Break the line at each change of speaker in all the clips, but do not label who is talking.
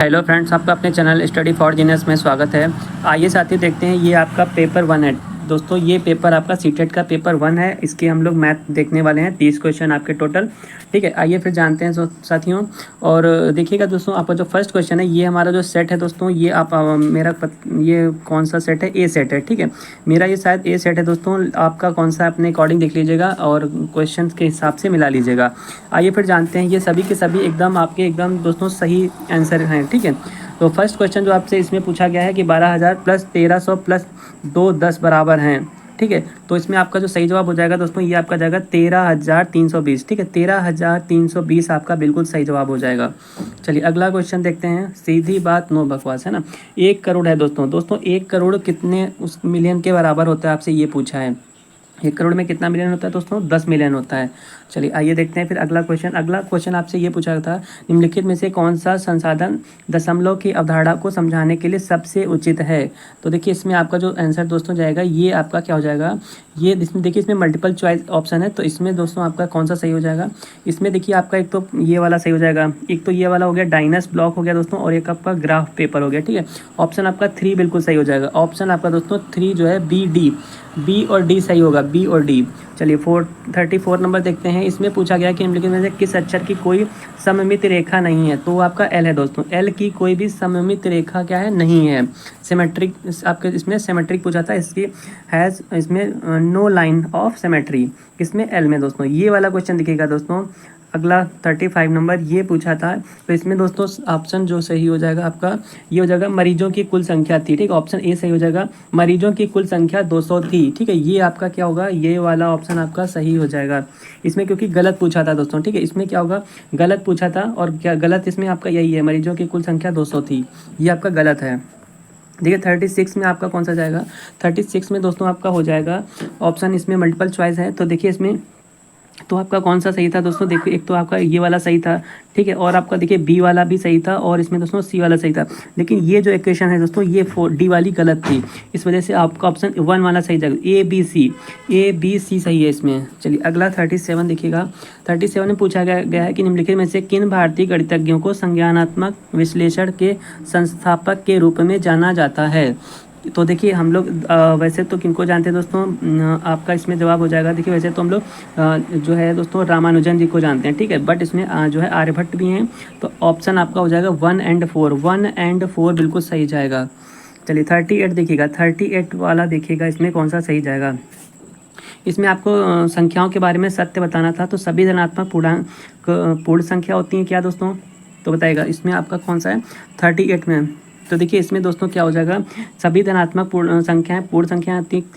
Hello friends, आपका अपने channel study for genius में स्वागत है। आइए साथी देखते हैं, ये आपका पेपर 1 है दोस्तों। ये पेपर आपका सीटेट का पेपर 1 है। इसके हम लोग मैथ देखने वाले हैं, 30 क्वेश्चन आपके टोटल। ठीक है, आइए फिर जानते हैं साथियों। और देखिएगा दोस्तों, आपका जो फर्स्ट क्वेश्चन है, ये हमारा जो सेट है दोस्तों, ये आप ये कौन सा सेट है? ए सेट है। ठीक है, मेरा ये शायद ए सेट है दोस्तों। आपका कौन सा, अपने अकॉर्डिंग देख लीजिएगा और क्वेश्चन के हिसाब से मिला लीजिएगा। आइए फिर जानते हैं, ये सभी के सभी एकदम आपके एकदम दोस्तों सही आंसर हैं। ठीक है, तो फर्स्ट क्वेश्चन जो आपसे इसमें पूछा गया है कि 12,000 प्लस 1300 प्लस 2 10 बराबर हैं। ठीक है, तो इसमें आपका जो सही जवाब हो जाएगा दोस्तों, ये आपका जाएगा 13,320। ठीक है, 13,320 आपका बिल्कुल सही जवाब हो जाएगा। चलिए अगला क्वेश्चन देखते हैं। सीधी बात नो बकवास, है ना। 1 करोड़ है दोस्तों 1 करोड़ कितने उस मिलियन के बराबर होता है, आपसे ये पूछा है। 1 करोड़ में कितना मिलियन होता है दोस्तों? 10 मिलियन होता है। चलिए आइए देखते हैं फिर अगला क्वेश्चन आपसे ये पूछा था, निम्नलिखित में से कौन सा संसाधन दशमलव की अवधारणा को समझाने के लिए सबसे उचित है? तो देखिए, इसमें आपका जो आंसर दोस्तों जाएगा, ये आपका क्या हो जाएगा, ये इसमें देखिए, इसमें मल्टीपल चॉइस ऑप्शन है। तो इसमें दोस्तों आपका कौन सा सही हो जाएगा? इसमें देखिए आपका एक तो ये वाला सही हो जाएगा, एक तो ये वाला हो गया, डाइनस ब्लॉक हो गया दोस्तों, और एक आपका ग्राफ पेपर हो गया। ठीक है, ऑप्शन आपका 3 बिल्कुल सही हो जाएगा। ऑप्शन आपका दोस्तों 3 जो है बी और डी सही होगा, बी और डी। चलिए 34 नंबर देखते हैं। इसमें पूछा गया कि निम्नलिखित में से किस अक्षर की कोई सममित रेखा नहीं है? तो आपका एल है दोस्तों। एल की कोई भी सममित रेखा क्या है? नहीं है। सिमेट्रिक आपके इसमें सिमेट्रिक पूछा था, इसकी हैज़ इसमें नो लाइन ऑफ सिमेट्री, किसमें? एल में दोस्तों। ये वाला क्वेश्चन दिखेगा दोस्तों। अगला 35 नंबर ये पूछा था, तो इसमें दोस्तों ऑप्शन जो सही हो जाएगा आपका, ये हो जाएगा मरीजों की कुल संख्या थी। ठीक है, ऑप्शन ए सही हो जाएगा, मरीजों की कुल संख्या 200 थी। ठीक है, ये आपका क्या होगा, ये वाला ऑप्शन आपका सही हो जाएगा इसमें, क्योंकि गलत पूछा था दोस्तों। ठीक है, इसमें क्या होगा, गलत पूछा था, और क्या गलत इसमें आपका यही है, मरीजों की कुल संख्या 200 थी, ये आपका गलत है। देखिए 36 में आपका कौन सा जाएगा? 36 में दोस्तों आपका हो जाएगा ऑप्शन, इसमें मल्टीपल चॉइस है, तो देखिए इसमें तो आपका कौन सा सही था दोस्तों? देखिए, एक तो आपका ये वाला सही था। ठीक है, और आपका देखिए बी वाला भी सही था, और इसमें दोस्तों सी वाला सही था। लेकिन ये जो इक्वेशन है दोस्तों, ये डी वाली गलत थी, इस वजह से आपका ऑप्शन 1 वाला सही जाएगा, ए बी सी सही है इसमें। चलिए अगला 37 देखिएगा। 37 में पूछा गया है कि निम्नलिखित में से किन भारतीय गणितज्ञों को संज्ञानात्मक विश्लेषण के संस्थापक के रूप में जाना जाता है? तो देखिए हम लोग वैसे तो किनको जानते हैं दोस्तों, आपका इसमें जवाब हो जाएगा। देखिए वैसे तो हम लोग जो है दोस्तों रामानुजन जी को जानते हैं। ठीक है, बट इसमें जो है आर्यभट्ट भी हैं, तो ऑप्शन आपका हो जाएगा 1 और 4। 1 और 4 बिल्कुल सही जाएगा। चलिए 38 देखिएगा, 38 वाला देखिएगा, इसमें कौन सा सही जाएगा? इसमें आपको संख्याओं के बारे में सत्य बताना था। तो सभी धनात्मक पूर्ण संख्या होती हैं क्या दोस्तों? तो बताइएगा इसमें आपका कौन सा है 38 में? तो देखिए इसमें दोस्तों क्या हो जाएगा, सभी धनात्मक पूर्ण संख्याएं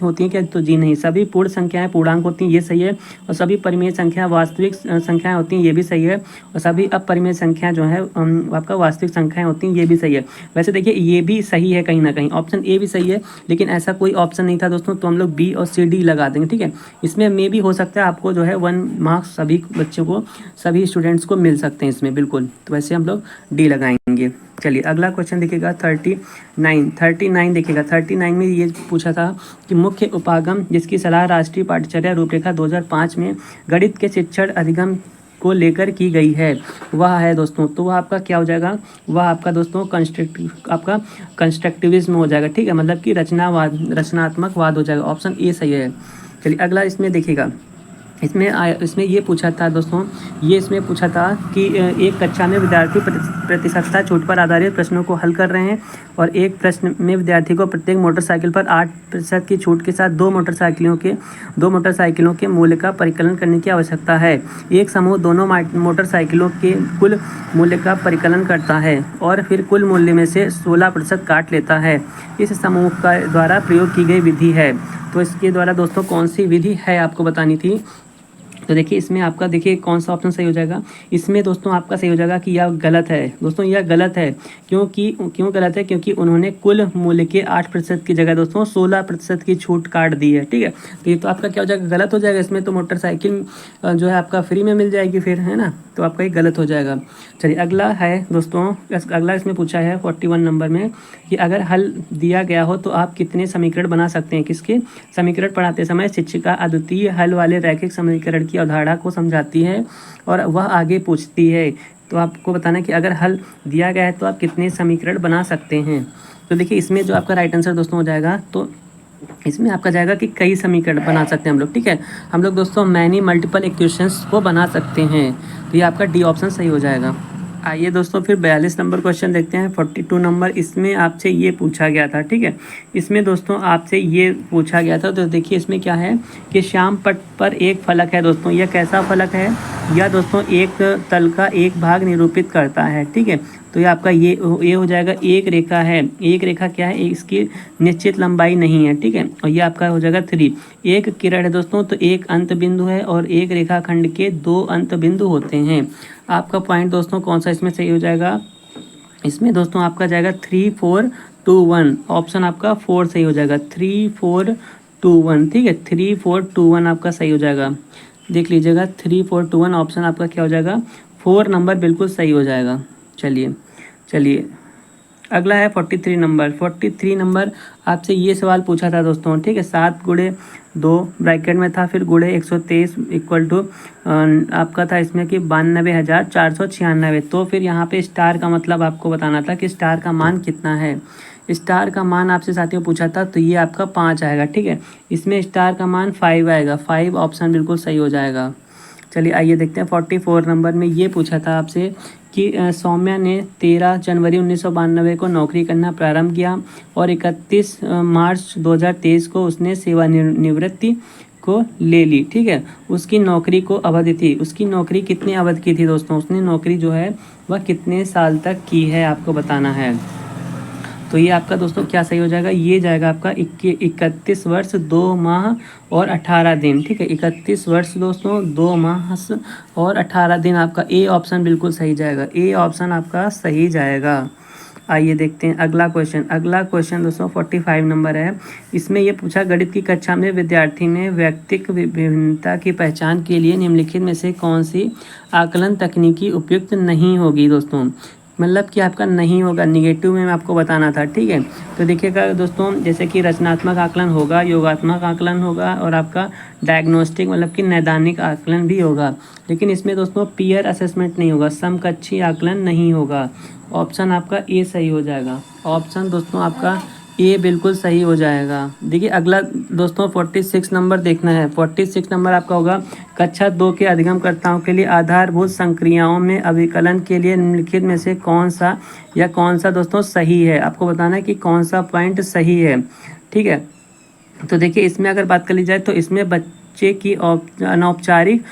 होती हैं क्या? तो जी नहीं, सभी पूर्ण संख्याएं पूर्णांक होती हैं, ये सही है। और सभी परिमेय संख्या वास्तविक संख्याएं होती हैं, ये भी सही है। और सभी अपरिमेय संख्याएं जो है आपका वास्तविक संख्याएं होती हैं, ये भी सही है। वैसे देखिए ये भी सही है कहीं ना कहीं, ऑप्शन ए भी सही है, लेकिन ऐसा कोई ऑप्शन नहीं था दोस्तों, तो हम लोग बी और सी डी लगा देंगे। ठीक है, इसमें मे भी हो सकता है आपको जो है 1 मार्क्स सभी बच्चों को, सभी स्टूडेंट्स को मिल सकते हैं इसमें, बिल्कुल। तो वैसे हम लोग डी लगाएंगे। चलिए अगला क्वेश्चन देखिएगा 39 देखिएगा। 39 में ये पूछा था कि मुख्य उपागम जिसकी सलाह राष्ट्रीय पाठ्यचर्या रूपरेखा 2005 में गणित के शिक्षण अधिगम को लेकर की गई है, वह है दोस्तों, तो वह आपका क्या हो जाएगा? वह आपका दोस्तों कंस्ट्रक्टिविज्म हो जाएगा। ठीक है, मतलब कि रचनात्मक वाद हो जाएगा, ऑप्शन ए सही है। चलिए अगला इसमें देखिएगा, इसमें ये पूछा था दोस्तों, ये इसमें पूछा था कि एक कक्षा में विद्यार्थी प्रतिशतता छूट पर आधारित प्रश्नों को हल कर रहे हैं, और एक प्रश्न में विद्यार्थी को प्रत्येक मोटरसाइकिल पर 8% की छूट के साथ दो मोटरसाइकिलों के मूल्य का परिकलन करने की आवश्यकता है। एक समूह दोनों मोटरसाइकिलों के कुल मूल्य का परिकलन करता है और फिर कुल मूल्य में से 16% काट लेता है। इस समूह का द्वारा प्रयोग की गई विधि है। तो इसके द्वारा दोस्तों कौन सी विधि है आपको बतानी थी। तो देखिए इसमें आपका देखिए कौन सा ऑप्शन सही हो जाएगा। इसमें दोस्तों आपका सही हो जाएगा कि यह गलत है दोस्तों, यह गलत है। क्यों गलत है? क्योंकि उन्होंने कुल मूल्य के 8% की जगह दोस्तों 16% की छूट काट दी है। ठीक है, तो ये तो आपका क्या हो जाएगा, गलत हो जाएगा। इसमें तो मोटरसाइकिल जो है आपका फ्री में मिल जाएगी फिर, है ना, तो आपका ये गलत हो जाएगा। चलिए अगला है दोस्तों, अगला इसमें पूछा है 41 नंबर में कि अगर हल दिया गया हो तो आप कितने समीकरण बना सकते हैं? किसके समीकरण पढ़ाते समय शिक्षिका अद्वितीय हल वाले रैखिक समीकरण की अवधारणा को समझाती है, और वह आगे पूछती है तो आपको बताना है कि अगर हल दिया गया है तो आप कितने समीकरण बना सकते हैं। तो देखिए इसमें जो आपका राइट आंसर दोस्तों हो जाएगा, तो इसमें आपका जाएगा कि कई समीकरण बना सकते हैं हम लोग, ठीक है। हम लोग दोस्तों मैनी मल्टीपल इक्वेशंस को बना सकते हैं। तो ये आपका डी ऑप्शन सही हो जाएगा। आइए दोस्तों फिर 42 नंबर क्वेश्चन देखते हैं। 42 नंबर इसमें आपसे ये पूछा गया था, ठीक है। इसमें दोस्तों आपसे ये पूछा गया था, तो देखिए इसमें क्या है कि श्याम पट्ट पर एक फलक है दोस्तों। यह कैसा फलक है? यह दोस्तों एक तल का एक भाग निरूपित करता है, ठीक है। तो ये आपका ये हो जाएगा एक रेखा है। एक रेखा क्या है? इसकी निश्चित लंबाई नहीं है, ठीक है। और ये आपका हो जाएगा 3। एक किरण है दोस्तों, तो एक अंत बिंदु है और एक रेखाखंड के 2 अंत बिंदु होते हैं। आपका पॉइंट दोस्तों कौन सा इसमें सही हो जाएगा? इसमें दोस्तों आपका जाएगा 3 4 2 1। ऑप्शन आपका 4 सही हो जाएगा। 3 4 2 1, ठीक है। 3 4 2 1 आपका सही हो जाएगा। देख लीजिएगा 3 4 2 1 ऑप्शन आपका क्या हो जाएगा? 4 नंबर बिल्कुल सही हो जाएगा। चलिए अगला है 43 नंबर। 43 नंबर आपसे ये सवाल पूछा था दोस्तों, ठीक है। 7 गुणे 2 ब्रैकेट में था, फिर गुणे 123 इक्वल टू आपका था इसमें कि 92,496। तो फिर यहाँ पे स्टार का मतलब आपको बताना था कि स्टार का मान कितना है। स्टार का मान आपसे साथियों पूछा था, तो ये आपका 5 आएगा, ठीक है। इसमें स्टार का मान 5 आएगा। 5 ऑप्शन बिल्कुल सही हो जाएगा। चलिए आइए देखते हैं 44 नंबर में ये पूछा था आपसे कि सौम्या ने 13 जनवरी 1992 को नौकरी करना प्रारंभ किया और 31 मार्च 2023 को उसने सेवानिवृत्ति को ले ली, ठीक है। उसकी नौकरी को अवधि थी, उसकी नौकरी कितने अवधि की थी दोस्तों? उसने नौकरी जो है वह कितने साल तक की है आपको बताना है। तो ये आपका दोस्तों क्या सही हो जाएगा? ये जाएगा आपका 31 वर्ष 2 माह और 18 दिन, ठीक है। 31 वर्ष दोस्तों 2 माह और 18 दिन आपका ए ऑप्शन बिल्कुल सही जाएगा। ए ऑप्शन आपका सही जाएगा। आइए देखते हैं अगला क्वेश्चन। अगला क्वेश्चन दोस्तों 45 नंबर है। इसमें ये पूछा, गणित की कक्षा में विद्यार्थी ने व्यक्तिक विभिन्नता की पहचान के लिए निम्नलिखित में से कौन सी आकलन तकनीकी उपयुक्त नहीं होगी दोस्तों? मतलब कि आपका नहीं होगा, निगेटिव में आपको बताना था, ठीक है। तो देखिएगा दोस्तों, जैसे कि रचनात्मक आकलन होगा, योगात्मक आकलन होगा और आपका डायग्नोस्टिक मतलब कि नैदानिक आकलन भी होगा। लेकिन इसमें दोस्तों पीयर असेसमेंट नहीं होगा, समकक्षी आकलन नहीं होगा। ऑप्शन आपका ए सही हो जाएगा। ऑप्शन दोस्तों आपका ए बिल्कुल सही हो जाएगा। देखिए अगला दोस्तों 46 नंबर देखना है। 46 नंबर आपका होगा, कक्षा 2 के अधिगमकर्ताओं के लिए आधारभूत संक्रियाओं में अभिकलन के लिए निम्नलिखित में से कौन सा दोस्तों सही है। आपको बताना है कि कौन सा पॉइंट सही है, ठीक है। तो देखिए इसमें अगर बात कर ली जाए तो इसमें बच्चे की अनौपचारिक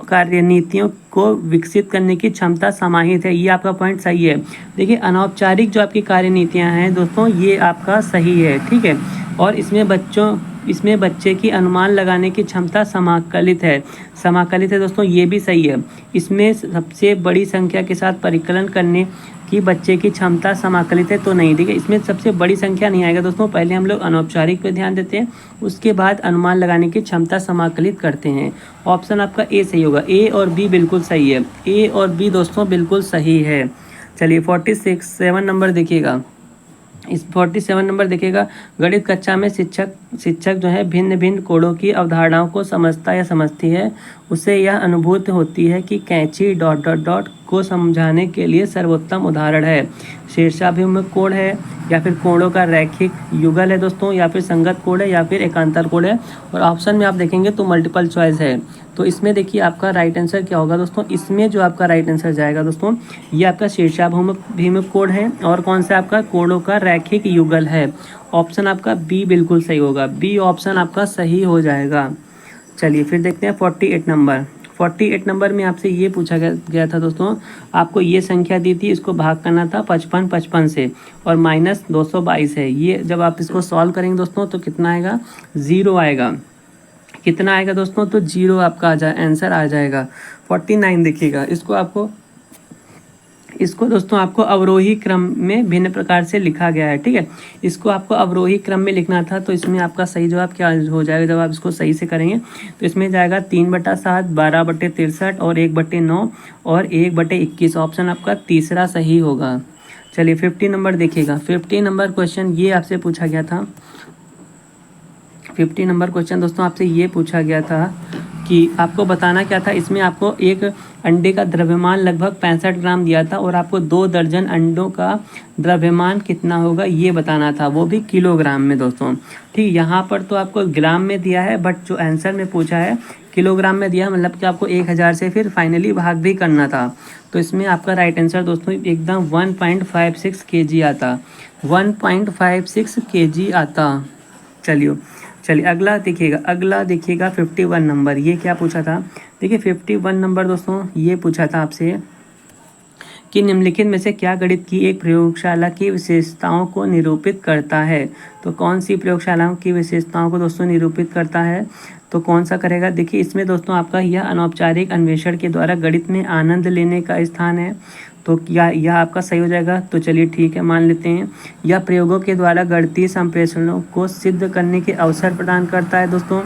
कार्यनीतियों को विकसित करने की क्षमता समाहित है। ये आपका पॉइंट सही है। देखिए अनौपचारिक जो आपकी कार्यनीतियां हैं दोस्तों, ये आपका सही है, ठीक है। और इसमें बच्चे की अनुमान लगाने की क्षमता समाकलित है दोस्तों, ये भी सही है। इसमें सबसे बड़ी संख्या के साथ परिकलन करने कि बच्चे की क्षमता समाकलित है, तो नहीं। देखिए इसमें सबसे बड़ी संख्या नहीं आएगा दोस्तों। पहले हम लोग अनौपचारिक पे ध्यान देते हैं, उसके बाद अनुमान लगाने की क्षमता समाकलित करते हैं। ऑप्शन आपका ए सही होगा। ए और बी बिल्कुल सही है। ए और बी दोस्तों बिल्कुल सही है। चलिए 47 नंबर देखिएगा। इस 47 नंबर देखिएगा, गणित कक्षा में शिक्षक जो है भिन्न भिन्न कोणों की अवधारणाओं को समझता या समझती है। उसे यह अनुभूति होती है कि कैंची ... को समझाने के लिए सर्वोत्तम उदाहरण है शीर्षाभिमुख कोण है, या फिर कोणों का रैखिक युगल है दोस्तों, या फिर संगत कोण है, या फिर एकांतर कोण है। और ऑप्शन में आप देखेंगे तो मल्टीपल चॉइस है। तो इसमें देखिए आपका राइट आंसर क्या होगा दोस्तों? इसमें जो आपका राइट आंसर जाएगा दोस्तों, ये आपका शीर्षाभिमुख कोण है और कौन सा आपका कोणों का रैखिक युगल है। ऑप्शन आपका बी बिल्कुल सही होगा। बी ऑप्शन आपका सही हो जाएगा। चलिए फिर देखते हैं 48 नंबर। 48 नंबर में आपसे ये पूछा गया था दोस्तों, आपको ये संख्या दी थी, इसको भाग करना था 55 से और -222 है। ये जब आप इसको सॉल्व करेंगे दोस्तों तो कितना आएगा? 0 आएगा। कितना आएगा दोस्तों? तो 0 आपका आंसर आ जाएगा। 49 देखिएगा, इसको दोस्तों आपको अवरोही क्रम में भिन्न प्रकार से लिखा गया है, ठीक है। इसको आपको अवरोही क्रम में लिखना था, तो इसमें आपका सही जवाब क्या हो जाएगा जब आप इसको सही से करेंगे? तो इसमें जाएगा 3/7, 12/63 और 1/9 और 1/21। ऑप्शन आपका तीसरा सही होगा। चलिए 50 नंबर देखिएगा। 50 नंबर क्वेश्चन ये आपसे पूछा गया था। 50 नंबर क्वेश्चन दोस्तों आपसे ये पूछा गया था कि आपको बताना क्या था, इसमें आपको एक अंडे का द्रव्यमान लगभग 65 ग्राम दिया था और आपको 2 दर्जन अंडों का द्रव्यमान कितना होगा ये बताना था, वो भी किलोग्राम में दोस्तों। ठीक, यहाँ पर तो आपको ग्राम में दिया है, बट जो आंसर में पूछा है किलोग्राम में दिया, मतलब कि आपको 1000 से फिर फाइनली भाग भी करना था। तो इसमें आपका राइट आंसर दोस्तों एकदम 1.56 kg आता, 1.56 kg आता। चलिए अगला देखिएगा 51 नंबर, ये क्या पूछा था। देखिए 51 नंबर दोस्तों ये पूछा था आपसे कि निम्नलिखित में से क्या गणित की एक प्रयोगशाला की विशेषताओं को निरूपित करता है। तो कौन सी प्रयोगशालाओं की विशेषताओं को दोस्तों निरूपित करता है, तो कौन सा करेगा। देखिए इसमें दोस्तों आपका यह अनौपचारिक अन्वेषण के द्वारा गणित में आनंद लेने का स्थान है, तो क्या यह आपका सही हो जाएगा। तो चलिए ठीक है, मान लेते हैं। यह प्रयोगों के द्वारा गणितीय संप्रेषणों को सिद्ध करने के अवसर प्रदान करता है दोस्तों।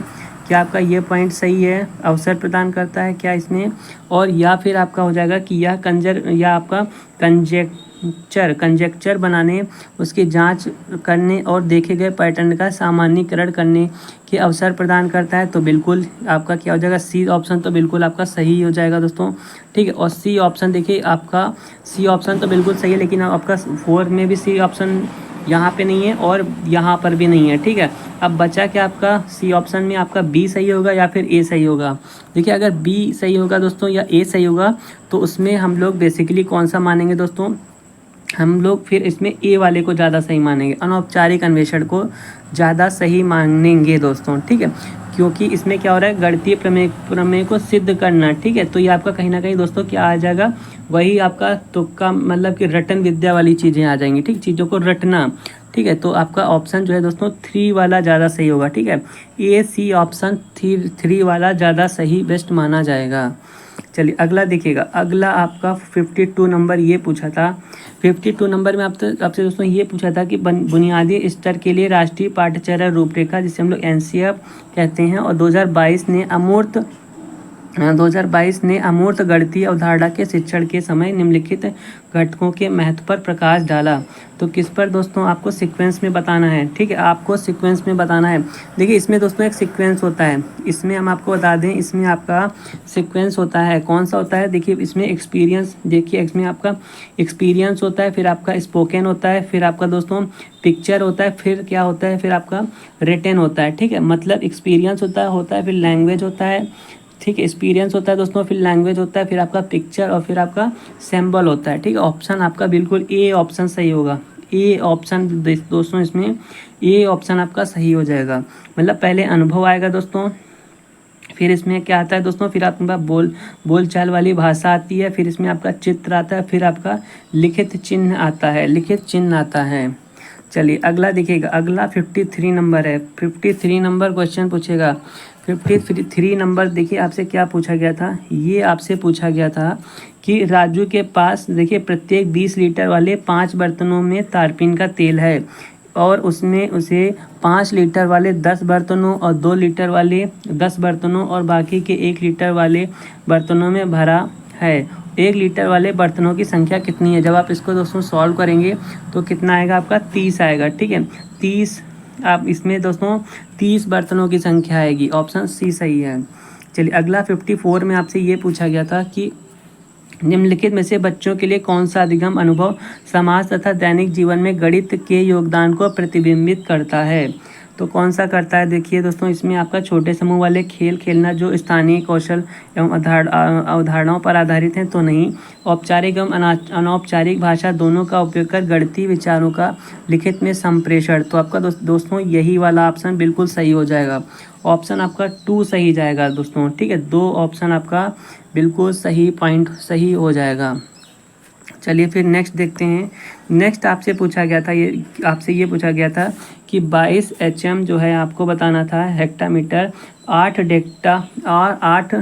क्या आपका ये पॉइंट सही है, अवसर प्रदान करता है क्या इसमें। और या फिर आपका हो जाएगा कि यह आपका कंजेक्चर बनाने, उसकी जांच करने और देखे गए पैटर्न का सामान्यीकरण करने के अवसर प्रदान करता है। तो बिल्कुल आपका क्या हो जाएगा, सी ऑप्शन तो बिल्कुल आपका सही हो जाएगा दोस्तों। ठीक है, और सी ऑप्शन देखिए आपका सी ऑप्शन तो बिल्कुल सही है, लेकिन आपका 4 में भी सी ऑप्शन यहाँ पे नहीं है और यहाँ पर भी नहीं है। ठीक है, अब बचा क्या आपका सी ऑप्शन में, आपका बी सही होगा या फिर ए सही होगा। देखिए अगर बी सही होगा दोस्तों या ए सही होगा, तो उसमें हम लोग बेसिकली कौन सा मानेंगे दोस्तों, हम लोग फिर इसमें ए वाले को ज़्यादा सही मानेंगे, अनौपचारिक अन्वेषण को ज़्यादा सही मानेंगे दोस्तों। ठीक है, क्योंकि इसमें क्या हो रहा है, गणितीय प्रमेय को सिद्ध करना। ठीक है, तो ये आपका कहीं ना कहीं दोस्तों क्या आ जाएगा, वही आपका तुक्का मतलब कि रटन विद्या वाली चीज़ें आ जाएंगी। ठीक, चीज़ों को रटना। ठीक है, तो आपका ऑप्शन जो है दोस्तों 3 वाला ज़्यादा सही होगा। ठीक है, ए सी ऑप्शन 3 वाला ज़्यादा सही बेस्ट माना जाएगा। चलिए अगला देखिएगा, अगला आपका 52 नंबर ये पूछा था। 52 नंबर में आपसे दोस्तों ये पूछा था कि बुनियादी स्तर के लिए राष्ट्रीय पाठ्यचर्या रूपरेखा, जिसे हम लोग एनसीईआरटी कहते हैं, और 2022 ने अमूर्त गणितीय अवधारणा के शिक्षण के समय निम्नलिखित घटकों के महत्व पर प्रकाश डाला। तो किस पर दोस्तों आपको सीक्वेंस में बताना है। ठीक है, आपको सीक्वेंस में बताना है। देखिए इसमें दोस्तों एक सीक्वेंस होता है, इसमें हम आपको बता दें, इसमें आपका सीक्वेंस होता है। कौन सा होता है, देखिए इसमें एक्सपीरियंस, देखिए इसमें आपका एक्सपीरियंस होता है, फिर आपका स्पोकन होता है, फिर आपका दोस्तों पिक्चर होता है, फिर क्या होता है, फिर आपका रिटन होता है। ठीक है, मतलब एक्सपीरियंस होता है फिर लैंग्वेज होता है। ठीक है, एक्सपीरियंस होता है दोस्तों, फिर लैंग्वेज होता है, फिर आपका पिक्चर और फिर आपका सिंबल होता है। ठीक है, ऑप्शन आपका बिल्कुल ए ऑप्शन सही होगा। ए ऑप्शन दोस्तों, इसमें ए ऑप्शन आपका सही हो जाएगा। मतलब पहले अनुभव आएगा दोस्तों, फिर इसमें क्या आता है दोस्तों, फिर आपके पास बोलचाल वाली भाषा आती है, फिर इसमें आपका चित्र आता है, फिर आपका लिखित चिन्ह आता है। चलिए अगला देखिएगा, अगला 53 नंबर है। 53 नंबर क्वेश्चन पूछेगा। 53 नंबर देखिए आपसे क्या पूछा गया था, ये आपसे पूछा गया था कि राजू के पास देखिए प्रत्येक 20 लीटर वाले 5 बर्तनों में तारपीन का तेल है, और उसने उसे 5 लीटर वाले 10 बर्तनों और 2 लीटर वाले 10 बर्तनों और बाकी के 1 लीटर वाले बर्तनों में भरा है। 1 लीटर वाले बर्तनों की संख्या कितनी है। जब आप इसको दोस्तों सॉल्व करेंगे तो कितना आएगा आपका 30 आएगा। ठीक है, 30 आप इसमें दोस्तों 30 बर्तनों की संख्या आएगी, ऑप्शन सी सही है। चलिए अगला 54 में आपसे ये पूछा गया था कि निम्नलिखित में से बच्चों के लिए कौन सा अधिगम अनुभव समाज तथा दैनिक जीवन में गणित के योगदान को प्रतिबिंबित करता है। तो कौन सा करता है, देखिए दोस्तों इसमें आपका छोटे समूह वाले खेल खेलना जो स्थानीय कौशल एवं अवधारणाओं पर आधारित हैं, तो नहीं। औपचारिक एवं अनौपचारिक भाषा दोनों का उपयोग कर गणितीय विचारों का लिखित में संप्रेषण, तो आपका दोस्तों यही वाला ऑप्शन बिल्कुल सही हो जाएगा। ऑप्शन आपका 2 सही जाएगा दोस्तों। ठीक है, 2 ऑप्शन आपका बिल्कुल सही पॉइंट सही हो जाएगा। चलिए फिर नेक्स्ट देखते हैं। नेक्स्ट आपसे पूछा गया था, ये पूछा गया था कि 22 HM जो है आपको बताना था हेक्टामीटर 8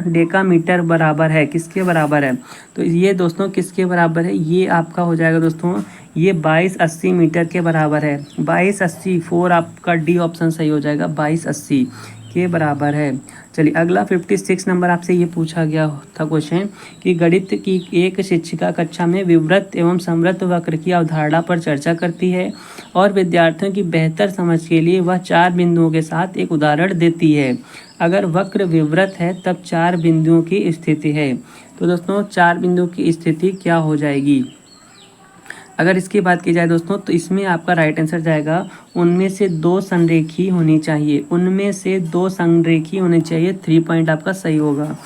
डेकामीटर बराबर है, किसके बराबर है। तो ये दोस्तों किसके बराबर है, ये आपका हो जाएगा दोस्तों, ये 2280 मीटर के बराबर है। 2280 4 आपका डी ऑप्शन सही हो जाएगा। 2280 के बराबर है। चलिए अगला 56 नंबर आपसे ये पूछा गया था क्वेश्चन कि गणित की एक शिक्षिका कक्षा में विवृत एवं समृद्ध वक्र की अवधारणा पर चर्चा करती है और विद्यार्थियों की बेहतर समझ के लिए वह 4 बिंदुओं के साथ एक उदाहरण देती है। अगर वक्र विवृत है तब 4 बिंदुओं की स्थिति है। तो दोस्तों 4 बिंदुओं की स्थिति क्या हो जाएगी? अगर इसकी बात की जाए दोस्तों तो इसमें आपका राइट आंसर जाएगा उनमें से 2 संरेखी होनी चाहिए। उनमें से 2 संरेखी होनी चाहिए। 3 पॉइंट आपका सही होगा।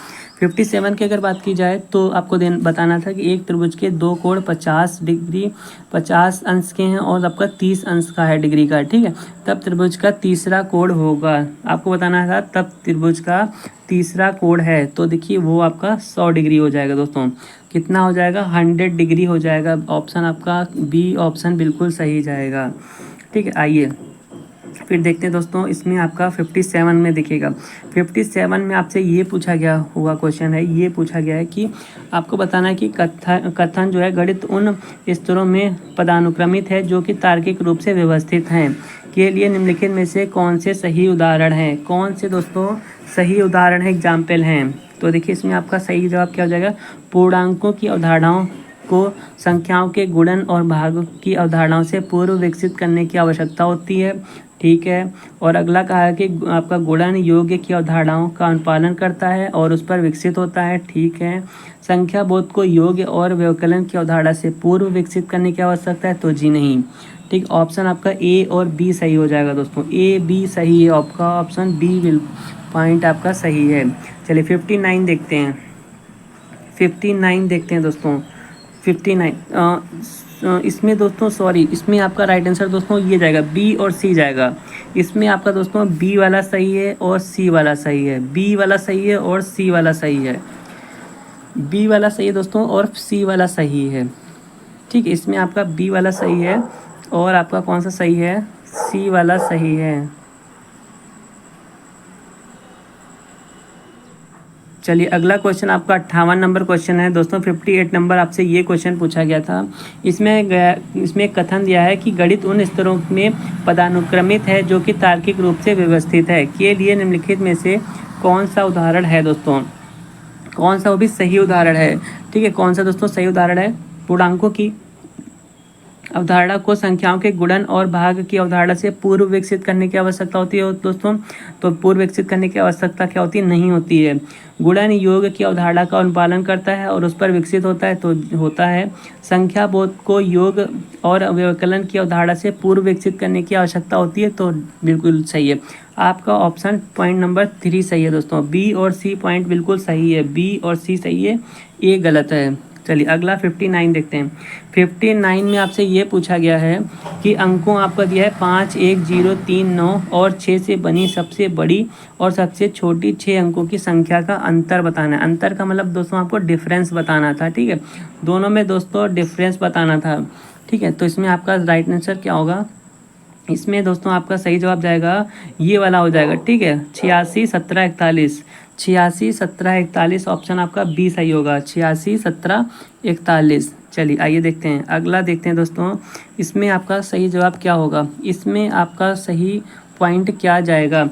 57 की अगर बात की जाए तो आपको बताना था कि एक त्रिभुज के 2 कोण 50 डिग्री 50 अंश के हैं और आपका 30 अंश का है डिग्री का, ठीक है। तब त्रिभुज का तीसरा कोण होगा, आपको बताना था तब त्रिभुज का तीसरा कोण है तो देखिए वो आपका 100 डिग्री हो जाएगा दोस्तों। कितना हो जाएगा? 100 डिग्री हो जाएगा। ऑप्शन आपका बी ऑप्शन बिल्कुल सही जाएगा, ठीक है। आइए फिर देखते हैं दोस्तों, इसमें आपका 57 में दिखेगा। 57 में आपसे ये पूछा गया हुआ क्वेश्चन है, ये पूछा गया है कि आपको बताना है कि कथन जो है गणित उन स्तरों में पदानुक्रमित है जो कि तार्किक रूप से व्यवस्थित हैं के लिए निम्नलिखित में से कौन से सही उदाहरण हैं? कौन से दोस्तों सही उदाहरण है, एग्जाम्पल हैं? तो देखिए इसमें आपका सही जवाब क्या हो जाएगा? पूर्णांकों की अवधारणाओं को संख्याओं के गुणन और भाग की अवधारणाओं से पूर्व विकसित करने की आवश्यकता होती है, ठीक है। और अगला कहा है कि आपका गुणन योग्य की अवधारणाओं का अनुपालन करता है और उस पर विकसित होता है, ठीक है। संख्या बोध को योग्य और व्यवकलन की अवधारणा से पूर्व विकसित करने की आवश्यकता है, तो जी नहीं, ठीक। ऑप्शन आपका ए और बी सही हो जाएगा दोस्तों। ए बी सही है, आपका ऑप्शन बी पॉइंट आपका सही है। चलिए 59 देखते हैं। 59 देखते हैं दोस्तों। 59 इसमें दोस्तों सॉरी, इसमें आपका राइट आंसर दोस्तों ये जाएगा, बी और सी जाएगा। इसमें आपका दोस्तों बी वाला सही है और सी वाला सही है। बी वाला सही है और सी वाला सही है। बी वाला सही है दोस्तों और सी वाला सही है, ठीक है। इसमें आपका बी वाला सही है और आपका कौन सा सही है? सी वाला सही है। चलिए अगला क्वेश्चन आपका 58 नंबर क्वेश्चन है दोस्तों। 58 नंबर आपसे ये क्वेश्चन पूछा गया था। इसमें कथन दिया है कि गणित उन स्तरों में पदानुक्रमित है जो कि तार्किक रूप से व्यवस्थित है के लिए निम्नलिखित में से कौन सा उदाहरण है दोस्तों? कौन सा वो भी सही उदाहरण है, ठीक है। कौन सा दोस्तों सही उदाहरण है? पूर्णांकों की अवधारणा को संख्याओं के गुणन और भाग की अवधारणा से पूर्व विकसित करने की आवश्यकता होती है दोस्तों। तो पूर्व विकसित करने की आवश्यकता क्या होती है? नहीं होती है। गुणन योग की अवधारणा का अनुपालन करता है और उस पर विकसित होता है, तो होता है। संख्या बोध को योग और व्यवकलन की अवधारणा से पूर्व विकसित करने की आवश्यकता होती है, तो बिल्कुल सही है। आपका ऑप्शन पॉइंट नंबर 3 सही है दोस्तों। बी और सी पॉइंट बिल्कुल सही है, बी और सी सही है, ए गलत है। चलिए अगला 59 देखते हैं। 59 में आपसे ये पूछा गया है कि अंकों आपका दिया है 5, 1, 0, 3, 9 और 6 से बनी सबसे बड़ी और सबसे छोटी 6 अंकों की संख्या का अंतर बताना है। अंतर का मतलब दोस्तों आपको डिफरेंस बताना था, ठीक है। दोनों में दोस्तों डिफरेंस बताना था, ठीक है। तो इसमें आपका राइट आंसर क्या होगा? इसमें दोस्तों आपका सही जवाब जाएगा ये वाला हो जाएगा, ठीक है। 86, 17, 41। 86, 17, 41 ऑप्शन आपका बी सही होगा। 86, 17, 41। चलिए आइए देखते हैं अगला देखते हैं दोस्तों। इसमें आपका सही जवाब क्या होगा? इसमें आपका सही पॉइंट क्या जाएगा?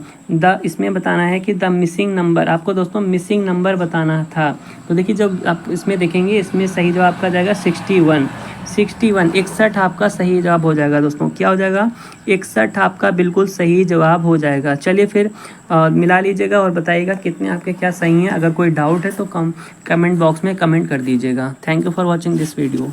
इसमें बताना है कि द मिसिंग नंबर, आपको दोस्तों मिसिंग नंबर बताना था। तो देखिए जब आप इसमें देखेंगे इसमें सही जवाब आपका जाएगा 61। 61 आपका सही जवाब हो जाएगा दोस्तों। क्या हो जाएगा? 61 आपका बिल्कुल सही जवाब हो जाएगा। चलिए फिर मिला लीजिएगा और बताइएगा कितने आपके क्या सही हैं। अगर कोई डाउट है तो कमेंट बॉक्स में कमेंट कर दीजिएगा। Thank you for watching this video.